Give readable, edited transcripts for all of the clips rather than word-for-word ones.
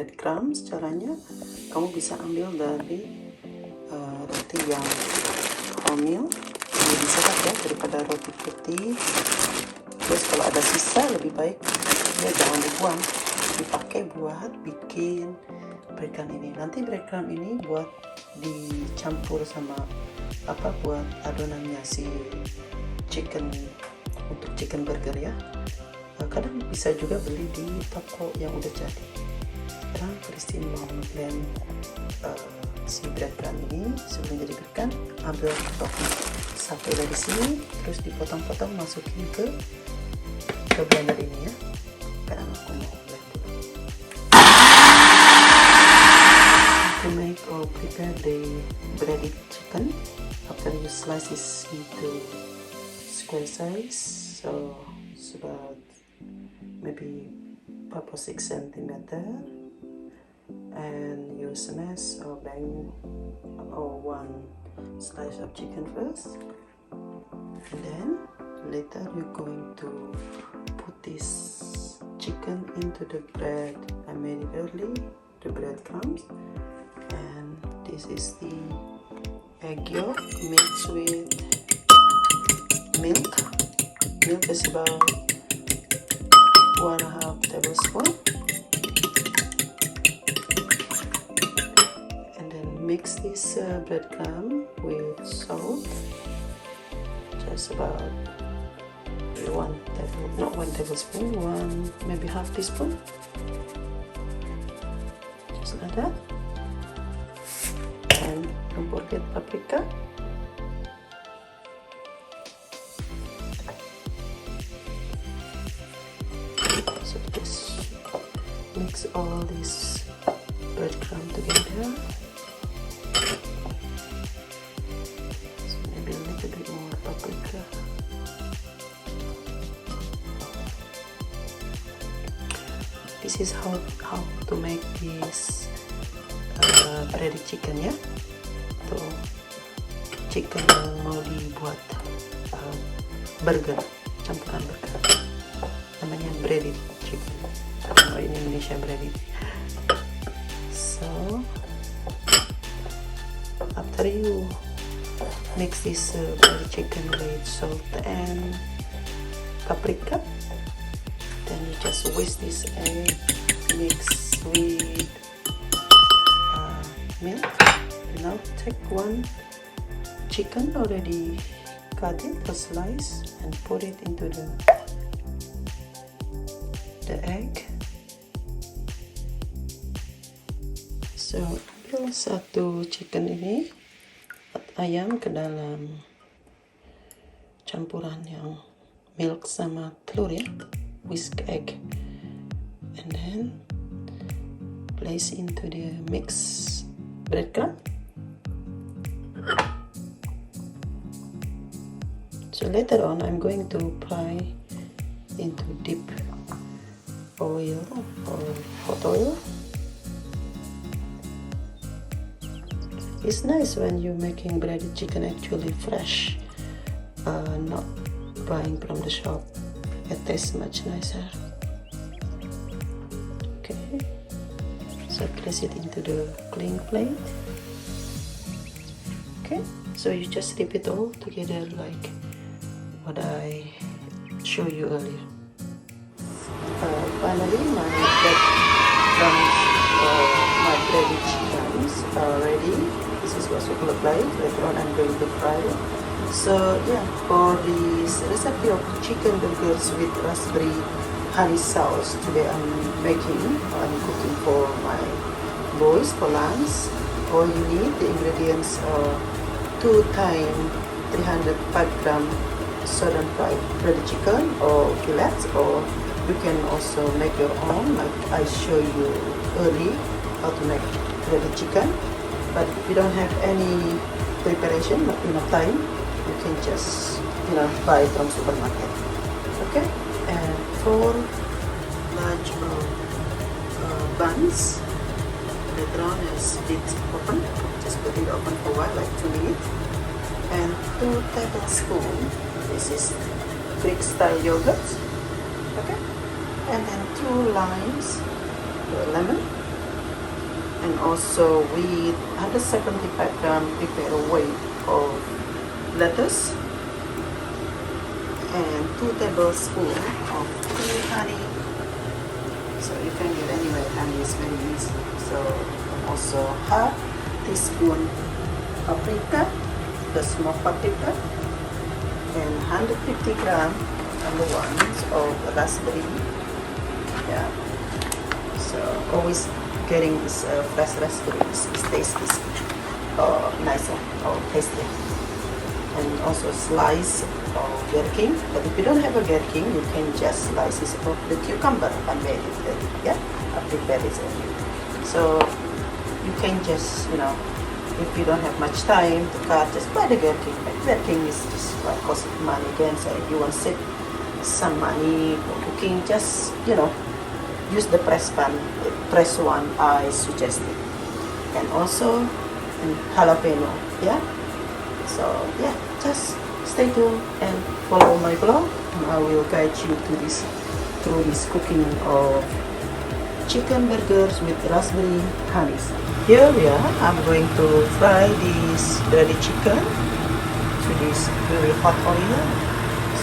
bread crumbs, caranya kamu bisa ambil dari roti yang wholemeal, lebih sehat ya daripada roti putih. Terus kalau ada sisa lebih baik ya jangan dibuang, dipakai buat bikin bread crumb ini. Nanti bread crumb ini buat dicampur sama buat adonannya si chicken, untuk chicken burger ya. Kadang bisa juga beli di toko yang udah jadi. Sekarang Christine mau blend si bread crumb ini. Sebelum dijadikan, ambil topping sate dari sini, terus dipotong-potong masukin ke blender ini ya. Sekarang aku mau blend dulu. To make or prepare the breaded chicken, after you slice it into square size, so it's about maybe 5 or 6 centimeter, and you smash or bang or one slice of chicken first, and then later you're going to put this chicken into the bread I made it early, the breadcrumbs, and this is the egg yolk mixed with milk. Milk is about 1.5 tablespoon, and then mix this breadcrumb with salt, just about not one tablespoon, maybe half teaspoon, just like that. And don't forget paprika. So just mix all this breadcrumb together. So maybe a little bit more paprika. This is how to make this breaded chicken ya. Tuh chicken yang mau dibuat burger, campuran burger, namanya breaded chicken. Kalau in Indonesia breaded. So after you mix this breaded chicken with salt and paprika, then you just whisk this egg mix with milk. Now take one chicken already cut it or slice and put it into the egg. So ambil satu chicken ini, ayam ke dalam campuran yang milk sama telur ya, whisk egg, and then place into the mix breadcrumb. So later on I'm going to fry into deep oil or hot oil. It's nice when you're making breaded chicken actually fresh, not buying from the shop. It tastes much nicer. Okay, so place it into the clean plate. Okay, so you just dip it all together like what I showed you earlier. Finally, my breaded chickens are ready. This is what it will look like. Later on, I'm going to fry it. So yeah, for this recipe of chicken burgers with raspberry honey sauce, today I'm cooking for my boys for lunch. All you need, the ingredients are 2 times 305 gram southern fried breaded chicken or fillets, or you can also make your own like I showed you early how to make breaded chicken. But if you don't have any preparation, not enough time, you can just buy from supermarket. Okay, and 4 large buns. Later on, as it open, just put it open for a while, like 2 minutes. And 2 tablespoons. This is Greek style yogurt. Okay, and then 2 limes, lemon, And also with 175-gram prepare weight of lettuce and 2 tablespoons of clean honey. So you can get anywhere, honey is very easy. So also half teaspoon paprika, the smoked paprika, and 150 gram ones of raspberry. Yeah. So always getting this fresh raspberries is tasty, nicer or tasty. And also slice of gherkin. But if you don't have a gherkin, you can just slice it of the cucumber. I made it ready. Yeah, I prepared it already. So you can just, if you don't have much time to cut, just buy the gherkin. But gherkin is just cost money again. So if you want to save some money for cooking, just use the press pan, press one I suggested. And also jalapeno. Yeah. So yeah, just stay tuned and follow my blog, and I will guide you through this cooking of chicken burgers with raspberry honey. Here we are. I'm going to fry this breaded chicken to this very hot oil.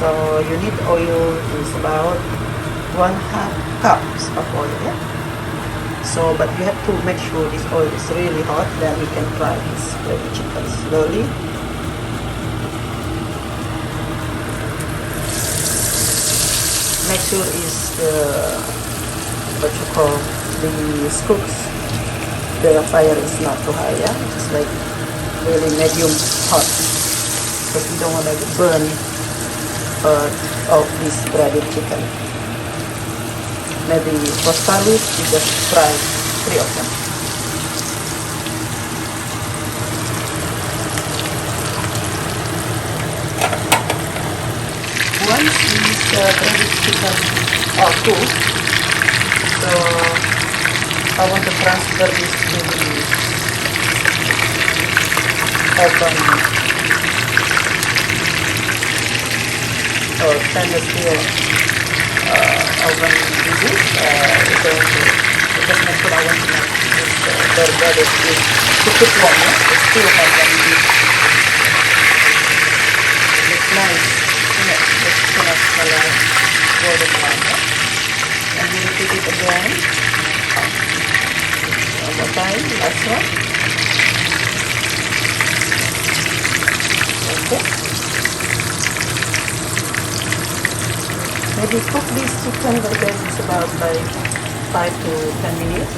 So you need oil is about 1/2 cups of oil. Yeah? So, but you have to make sure this oil is really hot, then you can fry this breaded chicken slowly. Make sure is what you call the cooks. The fire is not too high, yeah. It's like really medium hot, because you don't want to burn of this breaded chicken. Maybe for start with, you just fry 3 of them. Once this breaded chicken are cooked, so I want to transfer this to the oven or stainless steel oven because make sure I want to make this breaded to cook long. It still has one bit. It's nice. It's kind of golden brown. And we repeat it again. One more time, last one. Okay. Maybe cook this chicken burgers is about like 5 to 10 minutes.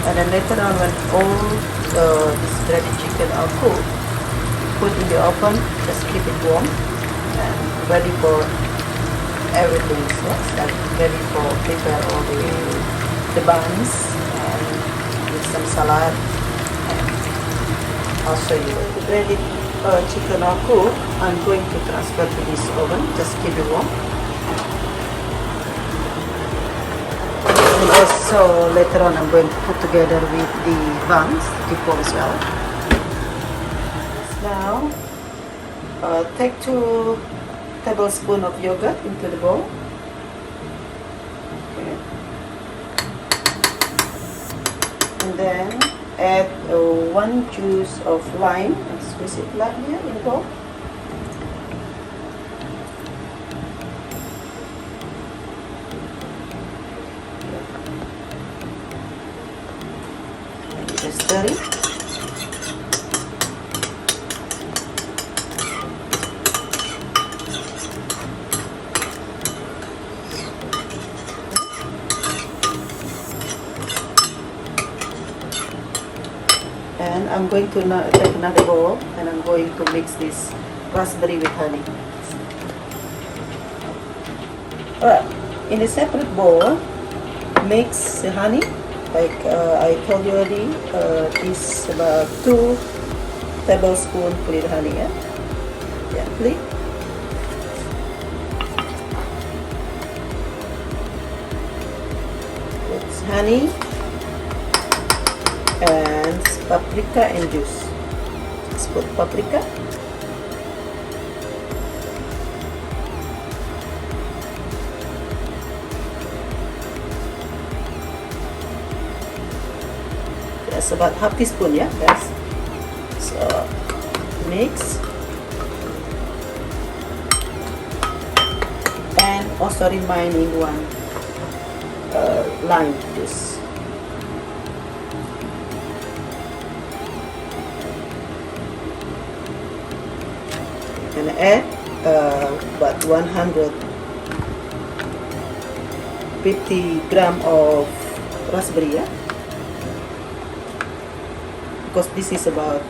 And then later on, when all this breaded chicken are cooked, put in the oven, just keep it warm and ready for everything. So like ready for prepare all the buns and with some salad. And I'll show you. The breaded chicken are cooked. I'm going to transfer to this oven. Just keep it warm. And also later on, I'm going to put together with the buns, keep warm as well. Now, take 2 tablespoons of yogurt into the bowl. Okay. And then add 1 juice of lime and squeeze it flat here in the bowl. And just stir it. And I'm going to take another bowl and I'm going to mix this raspberry with honey. Alright, in a separate bowl, mix the honey. Like I told you already, this about 2 tablespoons clean honey. Yeah, clean. It's honey and paprika and juice. Let's put paprika. just about half teaspoon, yeah, guys. So mix, and also remaining one lime juice. Gonna add about 150 gram of raspberry, yeah? Because this is about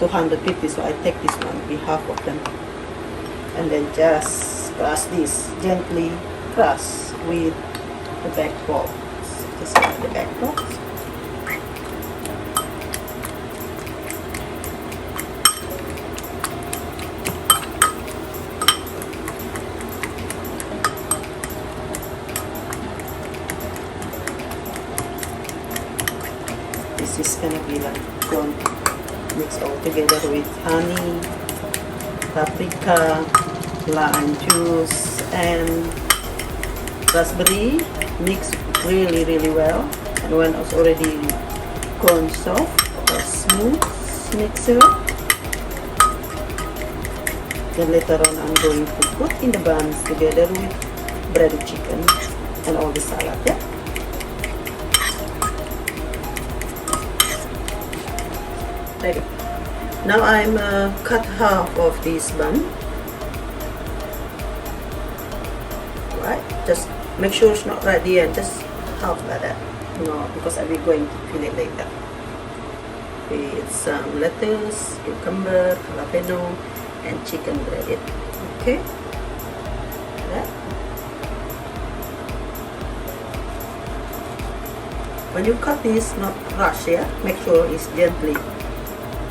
250, so I take this one, be half of them, and then just crush this, gently crush with the back ball. Just like the back ball. This is gonna be like don't mix all together with honey, paprika, lime juice, and raspberry. Mix really well, and when it's already gone soft or smooth, mixer, then later on I'm going to put in the buns together with breaded chicken and all the salad, yeah? Ready. Now I'm cut half of this bun. Right, just make sure it's not right the end, just half like that. No, because I'll be going to fill it later. With some lettuce, cucumber, jalapeno, and chicken breaded. Okay. That. When you cut this, not rush, yeah. Make sure it's gently,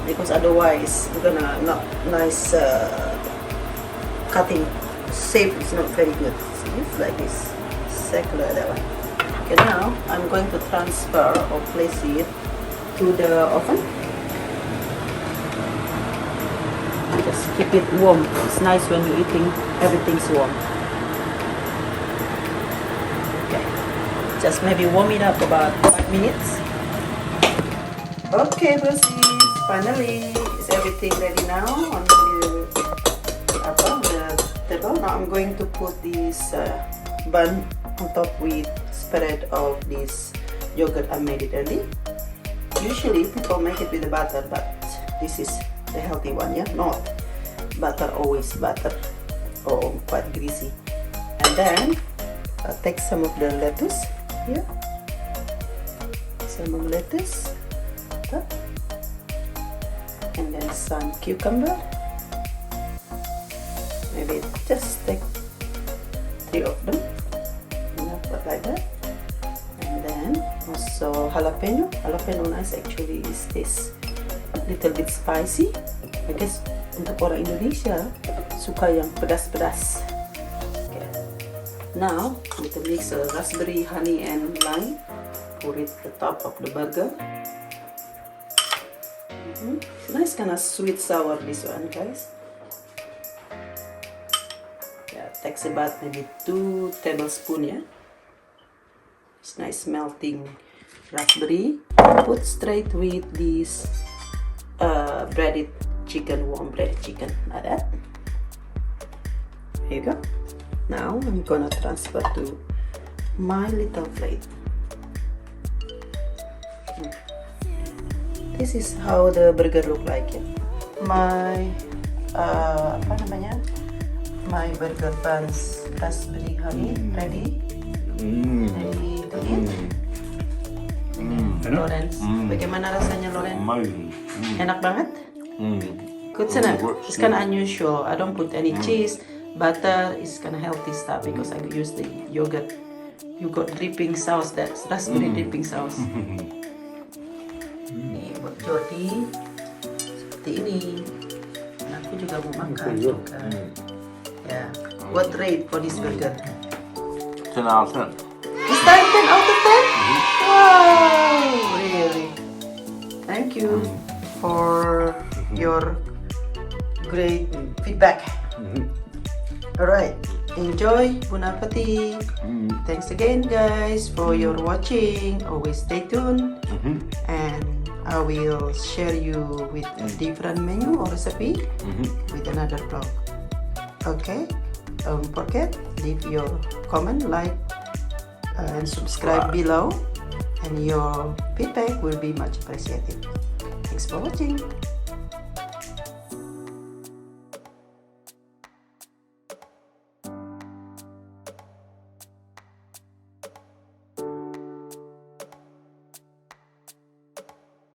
because otherwise you're gonna not nice cutting shape is not very good. See, like this, circular that one. Okay, now I'm going to transfer or place it to the oven. Just keep it warm. It's nice when you're eating, everything's warm. Okay, just maybe warm it up about 5 minutes. Okay, Brucies, finally, is everything ready now on the table? Now I'm going to put this bun on top with spread of this yogurt I made it early. Usually people make it with the butter, but this is the healthy one, yeah? Not butter, always butter, or quite greasy. And then take some of the lettuce here, some of lettuce, and then some cucumber. Maybe just take 3 of them, like that. And then also jalapeno. Jalapeno nice actually is this little bit spicy. I guess untuk orang Indonesia suka yang pedas-pedas. Okay. Now we need to mix raspberry, honey, and lime. Put it at the top of the burger. It's nice kind of sweet sour this one, guys. Yeah, takes about maybe 2 tablespoons, yeah. It's nice melting raspberry. Put straight with this breaded chicken, warm breaded chicken, like that. There you go. Now I'm gonna transfer to my little plate. This is how the burger look like, yeah. My apa namanya? My burger buns raspberry honey ready. Ready to eat. Lawrence, bagaimana rasanya, Lawrence? Enak banget? Good, sana. It's kind of unusual. I don't put any cheese, butter. It's kind of healthy stuff because I use the yogurt. You got dripping sauce, that's raspberry dripping sauce. Nih buat Jordi seperti ini. Dan aku juga mau makan juga. Ya, what rate for this burger? 10 out of 10. This time 10 out of 10? Wow, really. Thank you for your great feedback. Alright, enjoy, bon appetit. Thanks again guys for your watching. Always stay tuned, and I will share you with a different menu or recipe with another vlog. Okay, don't forget, leave your comment, like, and subscribe below, and your feedback will be much appreciated. Thanks for watching.